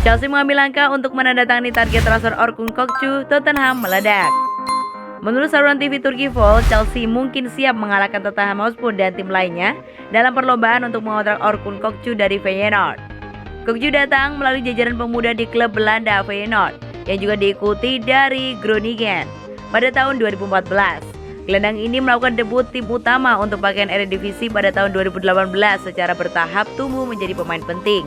Chelsea mengambil langkah untuk menandatangani target transfer Orkun Kokcu, Tottenham meledak. Menurut saluran TV Turki Vol, Chelsea mungkin siap mengalahkan Tottenham Hotspur dan tim lainnya dalam perlombaan untuk mengontrak Orkun Kokcu dari Feyenoord. Kokcu datang melalui jajaran pemuda di klub Belanda Feyenoord yang juga diikuti dari Groningen pada tahun 2014. Gelandang ini melakukan debut tim utama untuk pakaian Eredivisie pada tahun 2018 secara bertahap tumbuh menjadi pemain penting.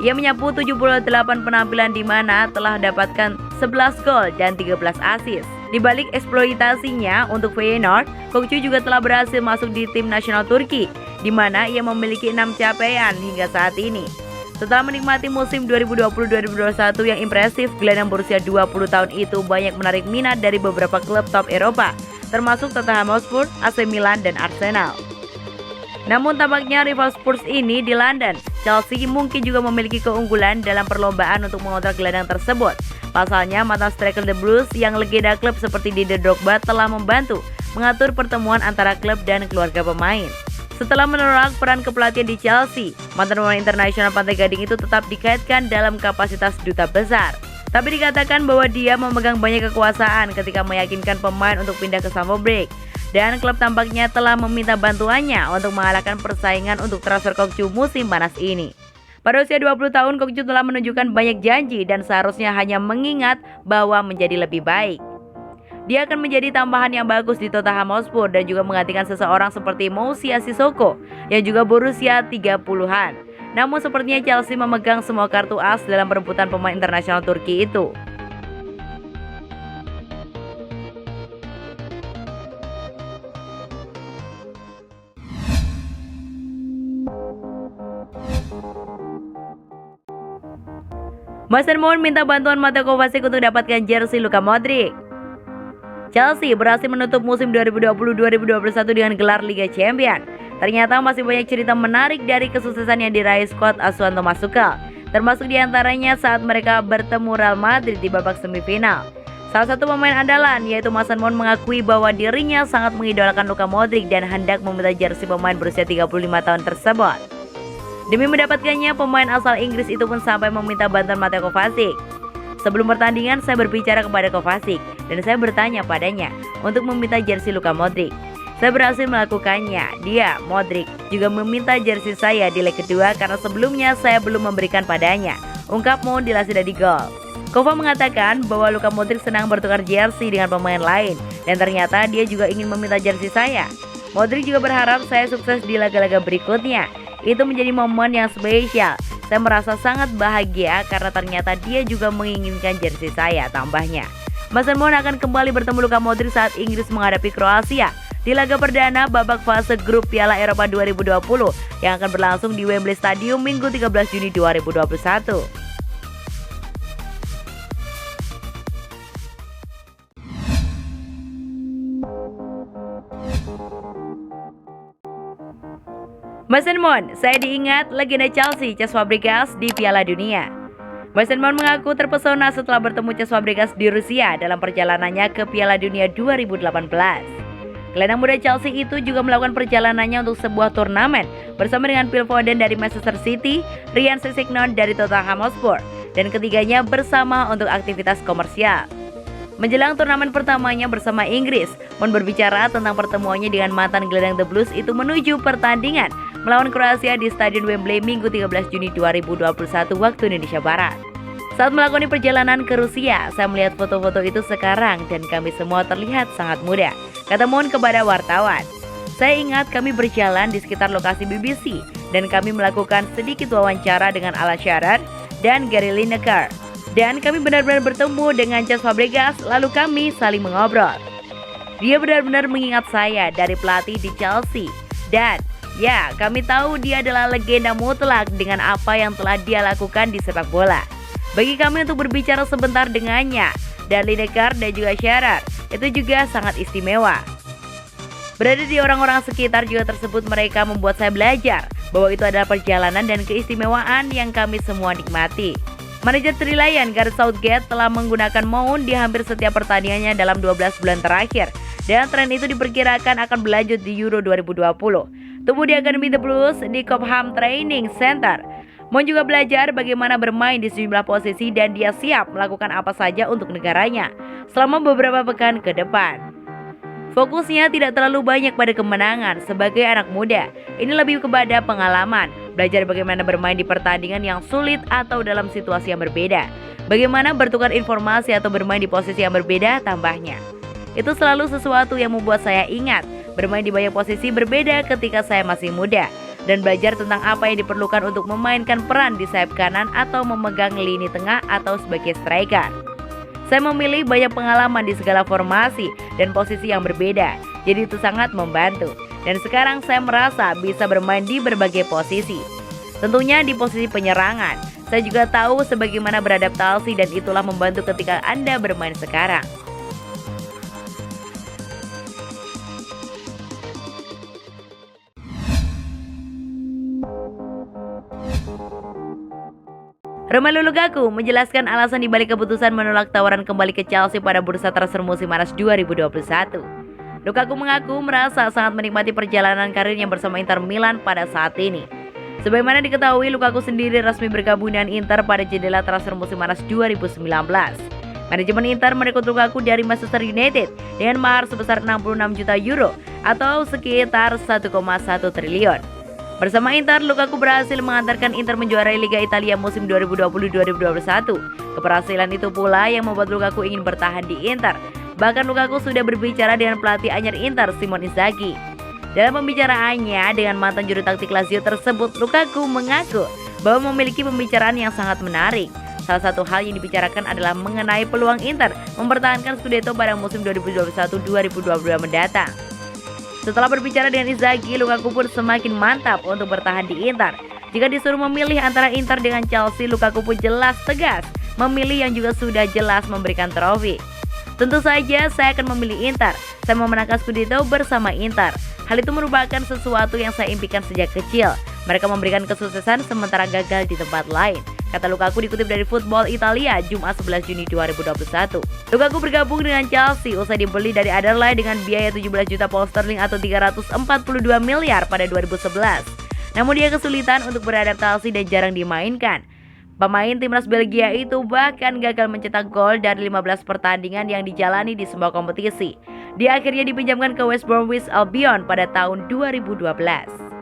Ia menyapu 78 penampilan di mana telah dapatkan 11 gol dan 13 assist. Di balik eksploitasinya untuk Feyenoord, Kokcu juga telah berhasil masuk di tim nasional Turki, di mana ia memiliki 6 capaian hingga saat ini. Setelah menikmati musim 2020-2021 yang impresif, gelandang berusia 20 tahun itu banyak menarik minat dari beberapa klub top Eropa, termasuk Tottenham Hotspur, AC Milan, dan Arsenal. Namun tampaknya rival Spurs ini di London, Chelsea mungkin juga memiliki keunggulan dalam perlombaan untuk mengontrak gelandang tersebut. Pasalnya, mantan striker The Blues yang legenda klub seperti Didier Drogba telah membantu mengatur pertemuan antara klub dan keluarga pemain. Setelah menolak peran kepelatihan di Chelsea, mantan pemain internasional Pantai Gading itu tetap dikaitkan dalam kapasitas duta besar. Tapi dikatakan bahwa dia memegang banyak kekuasaan ketika meyakinkan pemain untuk pindah ke Stamford Bridge. Dan klub tampaknya telah meminta bantuannya untuk mengalahkan persaingan untuk transfer Kokcu musim panas ini. Pada usia 20 tahun, Kokcu telah menunjukkan banyak janji dan seharusnya hanya mengingat bahwa menjadi lebih baik. Dia akan menjadi tambahan yang bagus di Tottenham Hotspur dan juga menggantikan seseorang seperti Moussa Sissoko yang juga berusia 30-an. Namun sepertinya Chelsea memegang semua kartu as dalam perebutan pemain internasional Turki itu. Mason Mount minta bantuan Mateo Kovacic untuk dapatkan jersey Luka Modric. Chelsea berhasil menutup musim 2020-2021 dengan gelar Liga Champions. Ternyata masih banyak cerita menarik dari kesuksesan yang diraih skuad asuhan Thomas Tuchel, termasuk diantaranya saat mereka bertemu Real Madrid di babak semifinal. Salah satu pemain andalan yaitu Mason Mount mengakui bahwa dirinya sangat mengidolakan Luka Modric dan hendak meminta jersey pemain berusia 35 tahun tersebut. Demi mendapatkannya, pemain asal Inggris itu pun sampai meminta bantuan Mateo Kovacic. Sebelum pertandingan, saya berbicara kepada Kovacic dan saya bertanya padanya untuk meminta jersey Luka Modric. Saya berhasil melakukannya. Dia, Modric, juga meminta jersey saya di leg kedua karena sebelumnya saya belum memberikan padanya, ungkap Mount dilansir dari Goal. Kova mengatakan bahwa Luka Modric senang bertukar jersey dengan pemain lain dan ternyata dia juga ingin meminta jersey saya. Modric juga berharap saya sukses di laga-laga berikutnya. Itu menjadi momen yang spesial. Saya merasa sangat bahagia karena ternyata dia juga menginginkan jersey saya, tambahnya. Mason Mount akan kembali bertemu Luka Modric saat Inggris menghadapi Kroasia di laga perdana babak fase grup Piala Eropa 2020 yang akan berlangsung di Wembley Stadium Minggu 13 Juni 2021. Mason Mount, saya diingat legenda Chelsea, Cesc Fabregas di Piala Dunia. Mason Mount mengaku terpesona setelah bertemu Cesc Fabregas di Rusia dalam perjalanannya ke Piala Dunia 2018. Gelandang muda Chelsea itu juga melakukan perjalanannya untuk sebuah turnamen bersama dengan Phil Foden dari Manchester City, Ryan Sessegnon dari Tottenham Hotspur, dan ketiganya bersama untuk aktivitas komersial. Menjelang turnamen pertamanya bersama Inggris, Mount berbicara tentang pertemuannya dengan mantan gelandang The Blues itu menuju pertandingan melawan Kroasia di Stadion Wembley Minggu 13 Juni 2021 waktu Indonesia Barat. Saat melakoni perjalanan ke Rusia, saya melihat foto-foto itu sekarang dan kami semua terlihat sangat muda, kata Mount kepada wartawan. Saya ingat kami berjalan di sekitar lokasi BBC dan kami melakukan sedikit wawancara dengan Alan Shearer dan Gary Lineker. Dan kami benar-benar bertemu dengan Cesc Fabregas, lalu kami saling mengobrol. Dia benar-benar mengingat saya dari pelatih di Chelsea. Dan ya, kami tahu dia adalah legenda mutlak dengan apa yang telah dia lakukan di sepak bola. Bagi kami untuk berbicara sebentar dengannya, dan Lineker dan juga Shearer, itu juga sangat istimewa. Berada di orang-orang sekitar juga tersebut mereka membuat saya belajar bahwa itu adalah perjalanan dan keistimewaan yang kami semua nikmati. Manajer Trilian Gareth Southgate telah menggunakan Mount di hampir setiap pertandingannya dalam 12 bulan terakhir dan tren itu diperkirakan akan berlanjut di Euro 2020. Tumbuh di Akademi The Blues di Cobham Training Center, Mon juga belajar bagaimana bermain di sejumlah posisi dan dia siap melakukan apa saja untuk negaranya selama beberapa pekan ke depan. Fokusnya tidak terlalu banyak pada kemenangan sebagai anak muda. Ini lebih kepada pengalaman, belajar bagaimana bermain di pertandingan yang sulit atau dalam situasi yang berbeda. Bagaimana bertukar informasi atau bermain di posisi yang berbeda, tambahnya. Itu selalu sesuatu yang membuat saya ingat bermain di banyak posisi berbeda ketika saya masih muda dan belajar tentang apa yang diperlukan untuk memainkan peran di sayap kanan atau memegang lini tengah atau sebagai striker. Saya memilih banyak pengalaman di segala formasi dan posisi yang berbeda, jadi itu sangat membantu. Dan sekarang saya merasa bisa bermain di berbagai posisi. Tentunya di posisi penyerangan, saya juga tahu sebagaimana beradaptasi dan itulah membantu ketika Anda bermain sekarang. Romelu Lukaku menjelaskan alasan dibalik keputusan menolak tawaran kembali ke Chelsea pada bursa transfer musim panas 2021. Lukaku mengaku merasa sangat menikmati perjalanan karirnya bersama Inter Milan pada saat ini. Sebagaimana diketahui, Lukaku sendiri resmi bergabung dengan Inter pada jendela transfer musim panas 2019. Manajemen Inter merekrut Lukaku dari Manchester United dengan mahar sebesar 66 juta euro atau sekitar 1,1 triliun. Bersama Inter, Lukaku berhasil mengantarkan Inter menjuarai Liga Italia musim 2020-2021. Keberhasilan itu pula yang membuat Lukaku ingin bertahan di Inter. Bahkan Lukaku sudah berbicara dengan pelatih anyar Inter, Simone Inzaghi. Dalam pembicaraannya dengan mantan juru taktik Lazio tersebut, Lukaku mengaku bahwa memiliki pembicaraan yang sangat menarik. Salah satu hal yang dibicarakan adalah mengenai peluang Inter mempertahankan Scudetto pada musim 2021-2022 mendatang. Setelah berbicara dengan Inzaghi, Lukaku pun semakin mantap untuk bertahan di Inter. Jika disuruh memilih antara Inter dengan Chelsea, Lukaku pun jelas tegas memilih yang juga sudah jelas memberikan trofi. Tentu saja saya akan memilih Inter. Saya memenangkan Scudetto bersama Inter. Hal itu merupakan sesuatu yang saya impikan sejak kecil. Mereka memberikan kesuksesan sementara gagal di tempat lain, kata Lukaku dikutip dari Football Italia Jumat 11 Juni 2021. Lukaku bergabung dengan Chelsea usai dibeli dari Anderlecht dengan biaya 17 juta pound sterling atau 342 miliar pada 2011. Namun dia kesulitan untuk beradaptasi dan jarang dimainkan. Pemain timnas Belgia itu bahkan gagal mencetak gol dari 15 pertandingan yang dijalani di semua kompetisi. Dia akhirnya dipinjamkan ke West Bromwich Albion pada tahun 2012.